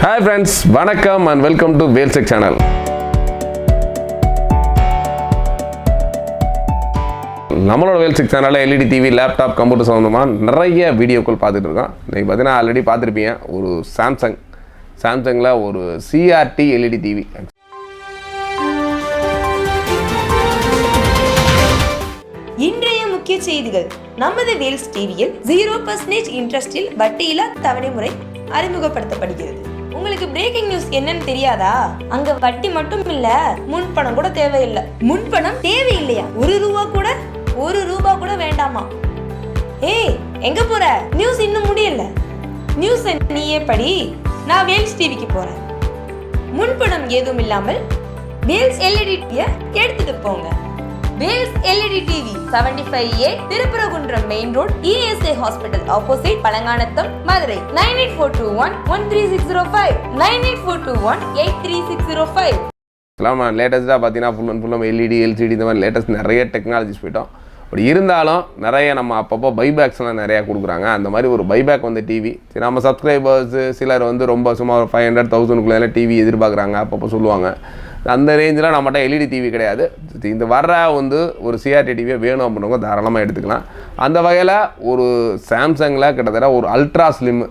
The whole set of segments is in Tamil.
Hi friends, vanakkam and welcome to Wheelsec channel. நம்மளோட Wheelsec சேனல்ல LED TV, லேப்டாப், கம்ப்யூட்டர் சம்பந்தமா நிறைய வீடியோக்கள் பார்த்துட்டு இருக்கோம். இன்னைக்கு பார்த்தீங்கன்னா ஆல்ரெடி பார்த்துருப்பீங்க ஒரு சாம்சங்ல ஒரு CRT LED TV. இன்றைய முக்கிய செய்திகள். நமது வேல்ஸ் டிவியில் 0% இன்ட்ரெஸ்டில் வட்டியில்லா தவணை முறை அறிமுகப்படுத்தப்படுகிறது. உங்களுக்கு பிரேக்கிங் நியூஸ் என்னன்னு தெரியாதா? அங்க வட்டி மட்டும் இல்ல, முன்பணம் கூட தேவையில்லை. முன்பணம் தேவையில்லையா? ஒரு ரூபா கூட வேண்டாமா? ஏய், எங்க போற? நியூஸ் இன்னும் முடியல. நியூஸ் நீயே படி. நான் வேல்ஸ் டிவிக்கு போறேன். முன்பணம் ஏதும் இல்லாமல் வேல்ஸ் LED எடுத்துட்டு போங்க. Vels LED TV 75A Thiruparankundram main road, ESA hospital opposite, Palanganatham, Madurai. 9842133605 9842183605. லேட்டஸ்ட்டாக பார்த்தீங்கன்னா ஃபுல்லும் LED, LCD இந்த மாதிரி லேட்டஸ்ட் நிறைய டெக்னாலஜிஸ் போயிட்டோம். அப்படி இருந்தாலும் நிறைய நம்ம அப்பப்போ பைபேக்ஸ்லாம் நிறையா கொடுக்குறாங்க. அந்த மாதிரி ஒரு பைபேக் வந்து டிவி நம்ம சப்ஸ்கிரைபர்ஸு சிலர் வந்து ரொம்ப சும்மா ஒரு 500,000 டிவி எதிர்பார்க்குறாங்க. அப்பப்போ சொல்லுவாங்க. அந்த ரேஞ்சில் நம்மகிட்ட LED டிவி கிடையாது. இந்த வர்ற வந்து ஒரு CRT டிவியை வேணும் அப்படின்றவங்க தாராளமாக எடுத்துக்கலாம். அந்த வகையில் ஒரு சாம்சங்கில் கிட்டத்தட்ட ஒரு ultra slim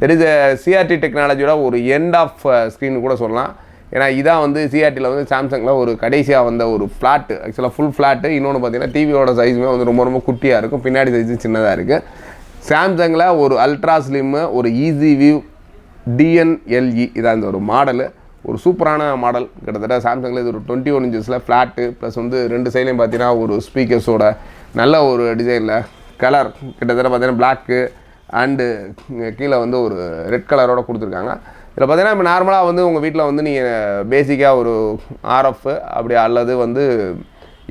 there is CRT டெக்னாலஜியோட ஒரு எண்ட் ஆஃப் ஸ்க்ரீன் கூட சொல்லலாம். ஏன்னா இதான் வந்து CRTயில் வந்து சாம்சங்கில் ஒரு கடைசியாக வந்த ஒரு ஃப்ளாட்டு, ஆக்சுவலாக ஃபுல் ஃப்ளாட்டு. இன்னொன்று பார்த்தீங்கன்னா டிவியோட சைஸுமே வந்து ரொம்ப குட்டியாக இருக்கும், பின்னாடி சைஸும் சின்னதாக இருக்குது. சாம்சங்கில் ஒரு அல்ட்ரா ஸ்லிம்மு, ஒரு ஈஸி வியூ DNLE இதான் இந்த ஒரு மாடலு. ஒரு சூப்பரான மாடல். கிட்டத்தட்ட சாம்சங்கில் இது ஒரு 21 இன்ச்சஸில் ஃப்ளாட்டு ப்ளஸ் வந்து ரெண்டு சைட்லையும் பார்த்தீங்கன்னா ஒரு ஸ்பீக்கர்ஸோட நல்ல ஒரு டிசைனில் கலர் கிட்டத்தட்ட பார்த்தீங்கன்னா பிளாக்கு அண்டு கீழே வந்து ஒரு ரெட் கலரோடு கொடுத்துருக்காங்க. இதில் பார்த்தீங்கன்னா இப்போ நார்மலாக வந்து உங்கள் வீட்டில் வந்து நீங்கள் பேசிக்காக ஒரு RF அப்படி அல்லது வந்து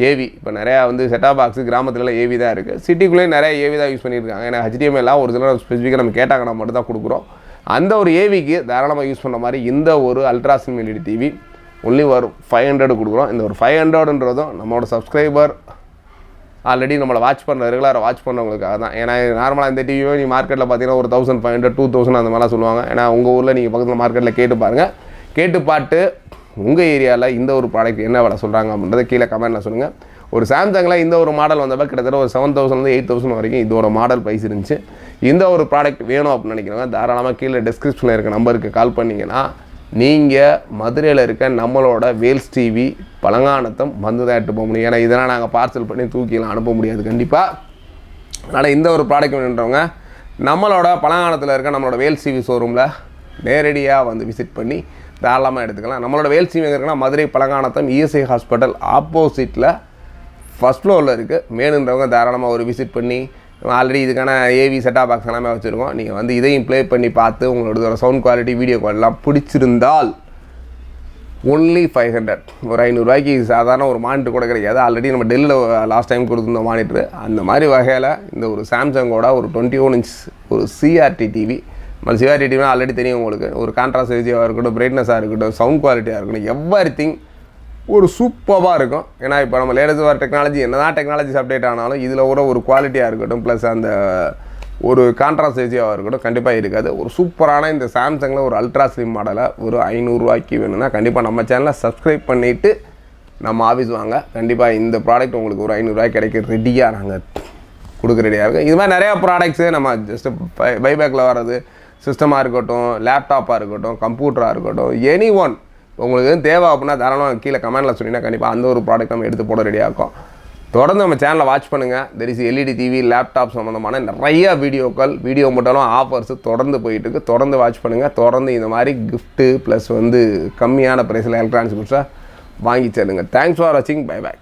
AV, இப்போ நிறையா வந்து செட்டாப் பாக்ஸு கிராமத்துலலாம் AV தான் இருக்குது. சிட்டிக்குள்ளேயும் நிறைய AV தான் யூஸ் பண்ணியிருக்காங்க. ஏன்னா HDMI ஒரு சில ஸ்பெசிஃபிக்காக நம்ம கேட்டாங்கன்னா மட்டும் தான் கொடுக்குறோம். அந்த ஒரு AVக்கு தாராளமாக யூஸ் பண்ண மாதிரி இந்த ஒரு ultra slim LED TV only ஒரு 500 கொடுக்குறோம். இந்த ஒரு 500ன்றதும் நம்மளோட சப்ஸ்கிரைபர் ஆல்ரெடி நம்மளை வாட்ச் பண்ணுற ரெகுலராக வாட்ச் பண்ணுறவங்களுக்காக தான். ஏன்னா நார்மலாக இந்த டிவியோ நீ மார்க்கெட்டில் பார்த்தீங்கன்னா ஒரு 1500, 2000 அந்த மாதிரிலாம் சொல்லுவாங்க. ஏன்னா உங்கள் ஊரில் நீங்கள் பக்கத்தில் மார்க்கெட்டில் கேட்டு பாருங்கள். கேட்டு பார்த்து உங்கள் ஏரியாவில் இந்த ஒரு ப்ராடக்ட் என்ன விலை சொல்கிறாங்க அப்படின்றத கீழே கமெண்ட்டில் சொல்லுங்கள். ஒரு சாம்சங்கில் இந்த ஒரு மாடல் வந்தப்போ கிட்டத்தட்ட ஒரு 7,000 8,000 வரைக்கும் இதோட மாடல் ப்ரைஸ் இருந்துச்சு. இந்த ஒரு ப்ராடக்ட் வேணும் அப்படின்னு நினைக்கிறவங்க தாராளமாக கீழே டிஸ்கிரிப்ஷனில் இருக்க நம்பருக்கு கால் பண்ணிங்கன்னா நீங்கள் மதுரையில் இருக்க நம்மளோட வேல்ஸ் டிவி பழங்கானத்தம் வந்து தான் எடுத்து போக முடியும். ஏன்னா இதெல்லாம் நாங்கள் பார்சல் பண்ணி தூக்கிலாம் அனுப்ப முடியாது கண்டிப்பாக. அதனால் இந்த ஒரு ப்ராடக்ட் வேணுன்றவங்க நம்மளோட பழங்கானத்தில் இருக்க நம்மளோட வேல்ஸ் டிவி ஷோரூமில் நேரடியாக வந்து விசிட் பண்ணி தாராளமாக எடுத்துக்கலாம். நம்மளோட வேல்ஸ் டிவி இருக்குன்னா மதுரை பழங்கானத்தம் ESA ஹாஸ்பிட்டல் ஆப்போசிட்டில் ஃபஸ்ட் ஃப்ளோரில் இருக்குது. வேணுன்றவங்க தாராளமாக ஒரு விசிட் பண்ணி ஆல்ரெடி இதுக்கான AV செட்டாப் பாக்ஸ் எல்லாமே வச்சுருக்கோம். நீங்கள் வந்து இதையும் ப்ளே பண்ணி பார்த்து உங்களோட சவுண்ட் குவாலிட்டி வீடியோ குவாலிட்டிலாம் பிடிச்சிருந்தால் ஒன்லி 500, ஒரு 500 ரூபாய்க்கு சாதாரண ஒரு மானிட்டர் கூட கிடைக்காது. ஆல்ரெடி நம்ம டெல்லில் லாஸ்ட் டைம் கொடுத்துருந்த மானிட்ரு அந்த மாதிரி வகையில் இந்த ஒரு சாம்சங்கோட ஒரு 21 இன்ச் ஒரு CRT டிவி. நம்ம CRT டிவி ஆல்ரெடி தெரியும் உங்களுக்கு. ஒரு கான்ட்ராஸ்ட் ஏஜியாக இருக்கட்டும், பிரைட்னஸாக இருக்கட்டும், சவுண்ட் குவாலிட்டியாக இருக்கட்டும், எவ்ரிதிங் ஒரு சூப்பராக இருக்கும். ஏன்னா இப்போ நம்ம லேட்டஸ்ட் வர டெக்னாலஜி என்ன தான் டெக்னாலஜிஸ் அப்டேட் ஆனாலும் இதில் கூட ஒரு குவாலிட்டியாக இருக்கட்டும் ப்ளஸ் அந்த ஒரு கான்ட்ராஸ்ட் ஏஜியாக இருக்கட்டும் கண்டிப்பாக இருக்காது. ஒரு சூப்பரான இந்த சாம்சங்கில் ஒரு அல்ட்ரா ஸ்லிம் மாடலை ஒரு 500 ரூபாய்க்கு வேணும்னா கண்டிப்பாக நம்ம சேனலை சப்ஸ்கிரைப் பண்ணிவிட்டு நம்ம ஆஃபீஸ் வாங்க. கண்டிப்பாக இந்த ப்ராடக்ட் உங்களுக்கு ஒரு 500 ரூபாய்க்கு கிடைக்க ரெடியாக நாங்கள் கொடுக்க ரெடியாக இருக்கோம். இது மாதிரி நிறையா ப்ராடக்ட்ஸு நம்ம ஜஸ்ட்டு பைபேக்கில் வர்றது சிஸ்டமாக இருக்கட்டும், லேப்டாப்பாக இருக்கட்டும், கம்ப்யூட்டராக இருக்கட்டும், எனி ஒன் உங்களுக்கு தேவை அப்படின்னா தாராளமாக கீழே கமெண்ட்டில் சொன்னீங்கன்னா கண்டிப்பாக அந்த ஒரு ப்ராடக்ட் நம்ம எடுத்து போட ரெடியாக இருக்கும். தொடர்ந்து நம்ம சேனலை வாட்ச் பண்ணுங்கள். There is LED TV, laptop சம்மந்தமான நிறைய வீடியோ மட்டும் ஆஃபர்ஸ் தொடர்ந்து போயிட்டுருக்கு. தொடர்ந்து வாட்ச் பண்ணுங்கள். தொடர்ந்து இந்த மாதிரி கிஃப்ட்டு ப்ளஸ் வந்து கம்மியான ப்ரைஸில் எலக்ட்ரானிக்ஸ் குட்ஸாக வாங்கி செல்லுங்கள். தேங்க்ஸ் ஃபார் வாட்சிங். Bye bye.